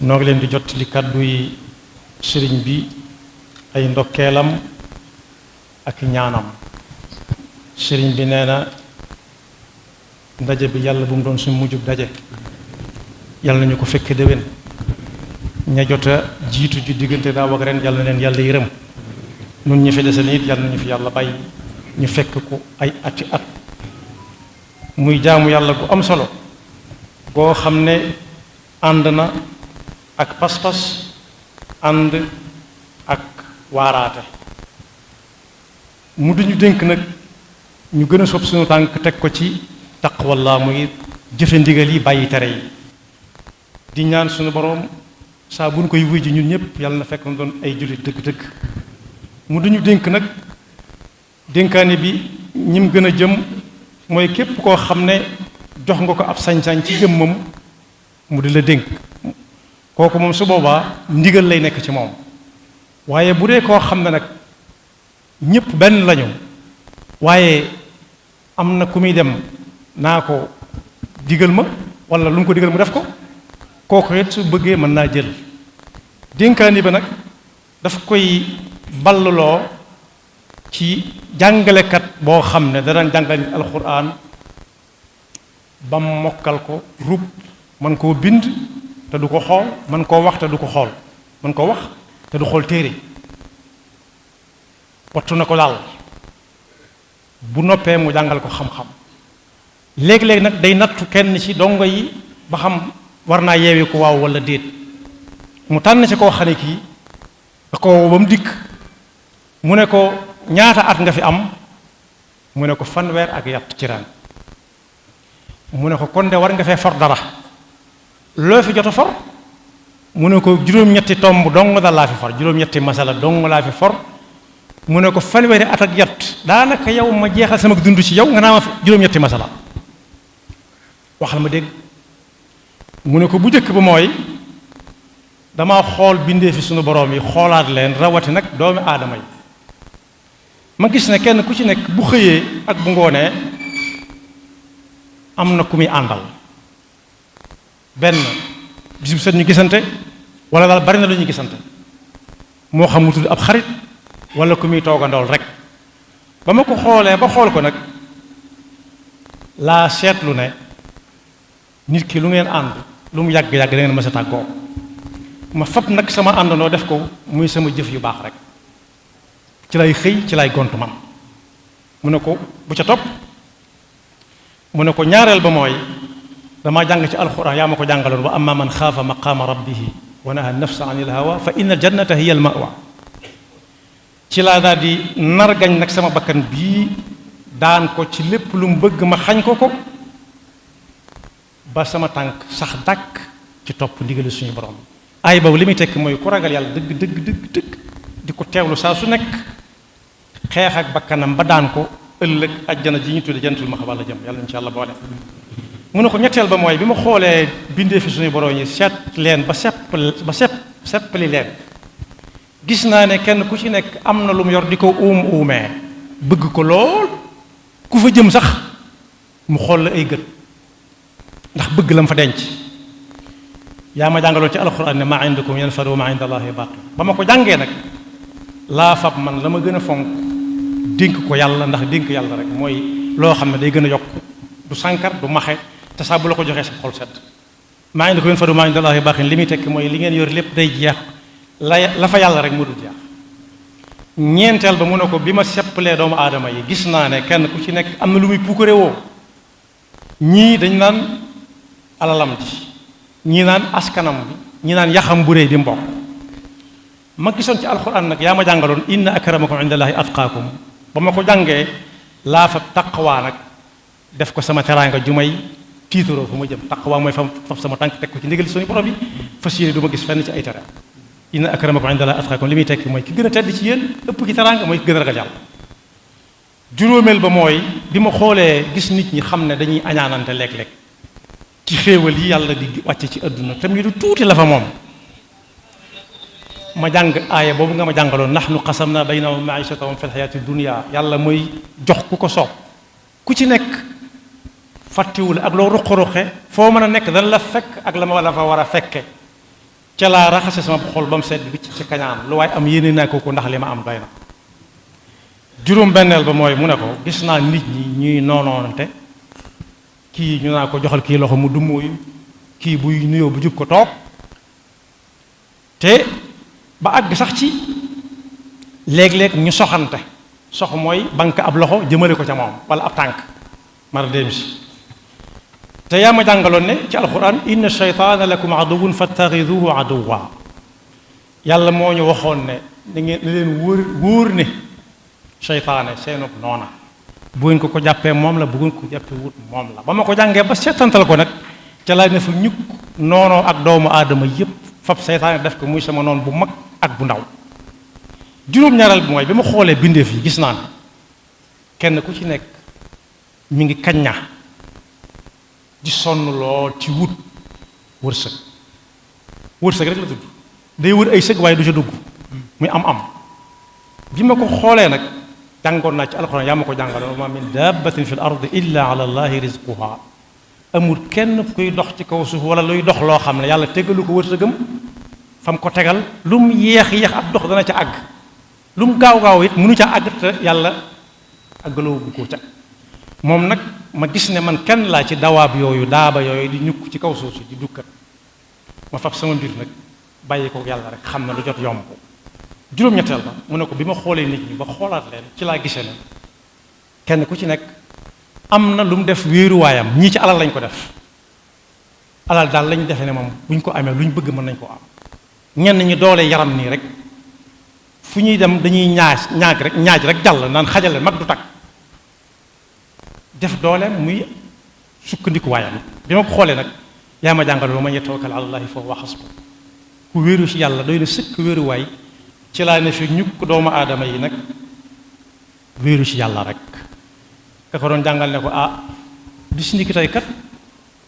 noo ngi leen di jot li kàdduy sëriñ bi ay ndokkeelam ak ñaanam. sëriñ bi nee na ndaje bi yàlla bu mu doon suñu mujjub daje, yàlla nañu ko fekke déwén. ña jot a jiitu ji diggante daaw ak ren yàlla na leen yàlla yërëm. nun ñi fi dese nit yàlla nañu fi yàlla bàyyi ñu fekk ko ay ati at. muy jaamu yàlla gu am solo goo xam ne ànd na ak pas-pas, ànd ak waaraate. mu duñu dénk nag ñu gën a sob suñu tànk teg ko ci taqwallah, muy jëfe ndigal yi bàyyi tere yi. di ñaan suñu boroom saa bu ñu koy wuy ji ñun ñëpp yàlla na fekk na doon ay jullit dëgg-dëgg. mu duñu dénk nag dénkaane bi ñim gën a jëm mooy képp koo xam ne jox nga ko ab sañ-sañ ci jëmmam mu di la dénk, kooku moom su boobaa ndigal lay nekk ci moom. waaye bu dee koo xam ne nag ñëpp benn lañu, waaye am na ku muy dem naa ko digal ma wala lu mu ko digal mu def ko, kooku it su bëggee mën naa jël dénkaani ba nag daf koy balluloo ci jàngalekat boo xam ne danañ jàngal nit alxuraan ba mokkal ko rub man koo bind te du ko xool, man koo wax te du ko xool, man koo wax te du xool téere, wattu na ko daal. bu noppee mu jàngal ko xam-xam. léeg-léeg nag day nattu kenn ci dongo yi ba xam war naa yeewi ko waaw wala déet. mu tànn ci koo xam ne kii da ko ba mu dikk mu ne ko ñaata at nga fi am, mu ne ko fanweer ak yatt ci ren. mu ne ko kon de war nga fee for dara, loo fi jot a for, mu ne ko juróom-ñetti tomb dong da laa fi for, juróom-ñetti masala dong laa fi for. mu ne ko fanweeri at ak yatt daanaka yow ma jeexal sama dund ci yow nga naa ma juróom-ñetti masala, waxal ma dégg. mu ne ko bu njëkk ba mooy dama xool bindee fi sunu boroom yi, xoolaat leen, rawati nag doomi aadama yi. ma gis ne kenn ku ci nekk bu xëyee ak bu ngoonee am na ku muy àndal, benn bis bu set ñu gisante wala daal bari na lu ñuy gisante, moo xam mu tudd ab xarit wala ku muy toogandool rek. ba ma ko xoolee ba xool ko nag laa seetlu ne nit ki lu ngeen ànd lu mu yàgg-yàgg da ngeen mës a tàggoo. ma fab nag sama àndandoo def ko muy sama jëf yu baax rek, ci lay xëy ci lay gontu man. mu ne ko bu ca topp, mu ne ko ñaareel ba mooy damaa jàng ci alxuraan, yaa ma ko jàngaloon, wa amma man xaafa maqaama rabbihi wa naha nafsa anil hawa fa inna aljannata hiya almawa. ci laa daal di nargañ nag sama bakkan bii daan ko ci lépp lu mu bëgg ma xañ ko ko, ba sama tànk sax dàkk ci topp ndigali suñu borom. ay boobu li muy tekk mooy ku ragal yàlla dëgg dëgg dëgg dëgg di ko teewlu saa su nekk, xeex ak bakkanam ba daan ko, ëllëg ajjana ji ñu tudde jantul maxwa la jëm, yàlla insha allah boole. mu ne ko ñetteel ba mooy bi ma xoolee bindee fi suñu borom yi seet leen ba seppali leen, gis naa ne kenn ku ci nekk am na lu mu yor di ko uumee bëgg ko lool, ku fa jëm sax mu xool la ay gët ndax bëgg la mu fa denc. yaa ma jàngaloon ci alxuraan ne maa indakum yanfadu wa maa inda allahi baaqi. ba ma ko jàngee nag laa fab man la ma gën a fonk dénk ko yàlla, ndax dénk yàlla rek mooy loo xam ne day gën a yokk, du sànkar du maxe, te saa bu la ko joxee sa xol sedd. maa indakum yanfadu wa maa inda allahi baaqi li muy tekk mooy li ngeen yor lépp day jeex, la fa yàlla rek moo dul jeex. ñeenteel ba mu ne ko bi ma seppalee doomu aadama yi gis naa ne kenn ku ci nekk am na lu muy puukare woo. ñii dañ naan alalam ji, ñii naan askanam bi, ñii naan yaxam bu réy bi mbokk. ma gisoon ci alxuraan nag yaa ma jàngaloon inna akramakum indallahi atqaakum. ba ma ko jàngee laa fa taqwa nag def ko sama teraanga ju may tiitaroo fu ma jëm. taqwa mooy faf sama tànk teg ko ci ndigal suñu borom bi, fas yéene du ma gis fenn ci ay tere. inna akramakum indallahi atqaakum li muy tekki mooy ki gën a tedd ci yéen ëpp ki teraanga mooy ki gën a ragal yàlla. juróomeel ba mooy bi ma xoolee gis nit ñi xam ne dañuy añaanante léeg-léeg ci xéewal yi yàlla di wàcce ci àdduna tam yi du tuuti la fa moom. ma jàng aaya boobu nga ma jàngaloon nahnu qasamna baynahum ma'ishatahum fil hayati dunya. yàlla mooy jox ku ko soob, ku ci nekk fàttewul ak loo ruqe-ruqe foo mën a nekk dana la fekk ak la ma la fa war a fekke. ca laa raxase sama xol ba mu sedd bi ci kañaan lu waaye am yéene naa ko ndax li ma am doy na juróom benneel ba mooy mu ne ko gis naa nit ñi ñuy noonoonante kii ñu naa ko joxal kii loxo mu dummóoyu kii buy nuyoo bu jub ko toog te ba àgg sax ci léeg-léeg ñu soxante sox mooy banque ab loxo jëmale ko ca moom wala ab tànk mara dem si te yaa ma jàngaloon ne ci alquran inna shaytaana lakum aduwwun fattaxiduhu aduwwa yàlla moo ñu waxoon ne da ngeen ne leen wóor ne seytaane seenub noona bu ngeen ko jàppee moom la bu ngeen ko jàppee wut moom la ba ma ko jàngee ba seetantal ko nag ca laa ne fa ñukk noonoo ak doomu aadama yépp fab seytaane def ko muy sama noon bu mag ak bu ndaw juróom-ñaaral bi mooy bi ma xoolee bindeef yi gis naa ne kenn ku ci nekk mi ngi kañña di sonn lool ci wut wërsëg wërsëg rek la tudd day wër ay sëg waaye du ca dugg muy am bi ma ko xoolee nag jàngoon naa ci alxuraan yaa ma ko jàngaloon wa ma min dabbatin fil ardi illa ala allahi rizquha amul kenn kuy dox ci kaw suuf wala luy dox loo xam ne yàlla tegalu ko wërsëgam fam ko tegal lu mu yéex ab dox dana ca àgg lu mu gaaw it mënu ca àgg te yàlla àggaloo bu ko ca moom nag ma gis ne man kenn laa ci dawaab yooyu daaba yooyu di ñukk ci kaw suuf si di dukkat ma fab sama mbir nag bàyyi ko yàlla rek xam na lu jot yomb ko juróom-ñetteel ba mu ne ko bi ma xoolee nit ñi ba xoolaat leen ci laa gisee ne kenn ku ci nekk am na lu mu def wéeruwaayam ñii ci alal lañ ko def alal daal lañ defee ne moom buñ ko amee lu ñu bëgg mën nañ koo am ñenn ñi doole yaram nii rek fu ñuy dem dañuy ñaaj rek jàll naan xajale mag du takk def doole muy sukkandiku waayam bi ma ko xoolee nag yaa ma jàngal ba ma yatawakkal ala llahi fa huwa hasbuh ku wéeru ci yàlla doy na sëkk wéeruwaay ci laa ne fi ñukk doomu aadama yi nag wéeru ci yàlla rek ka ko doon jàngal ne ko bis ni ki tey kat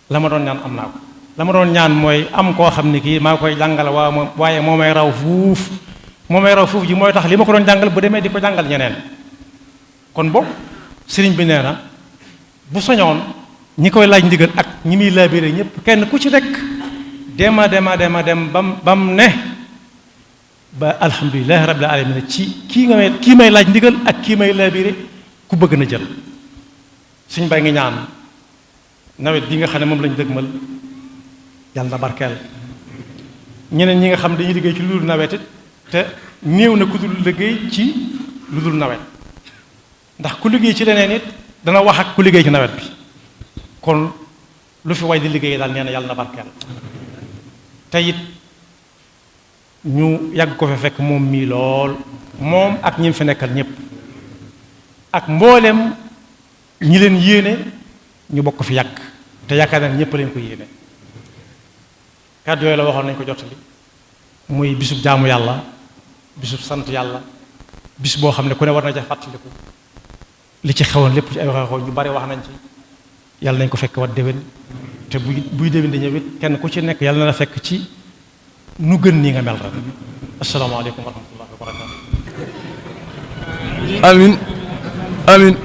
la ma doon ñaan am naa ko la ma doon ñaan mooy am koo xam ne kii maa koy jàngal waaye moo may raw fuuf ji mooy tax li ma ko doon jàngal bu demee di ko jàngal ñeneen kon boobu sëriñ bi nee na bu soñoon ñi koy laaj ndigal ak ñi muy laabiré ñëpp kenn ku ci nekk dem bam ne ba alhamdulilahi rabbil alamin ci kii may laaj ndigal ak kii may laabiré ku bëgg na jël suñ bay ngi ñaan nawet bi nga xam ne moom lañ dëgmal yàlla na barkeel ñeneen ñi nga xam dañuy liggéey ci lu dul nawet it te néew na ku dul liggéey ci lu dul nawet ndax ku liggéey ci leneen it dana wax ak ku liggéey ci nawet bi kon lu fi way di liggéey daal nee na yàlla na barkeel te it ñu yàgg ko fa fekk moom mii lool moom ak ñi fi nekkal ñëpp ak mboolem ñi leen yéene ñu bokk fi yàgg te yaakaar naa ñëpp leen ko yéene kàddu yooyu la waxoon nañ ko jottali muy bisub jaamu yàlla bisub sant yàlla bis boo xam ne ku ne war na ca fàttaliku li ci xewoon lépp ci ay waxee ñu bari wax nañ ci yàlla nañ ko fekk wat déwén te buy déwén di ñëwit kenn ku ci nekk yàlla na la fekk ci nu gën nii nga mel rek asalaamaaleykum wa rahmatullahi wa barakatu amin amin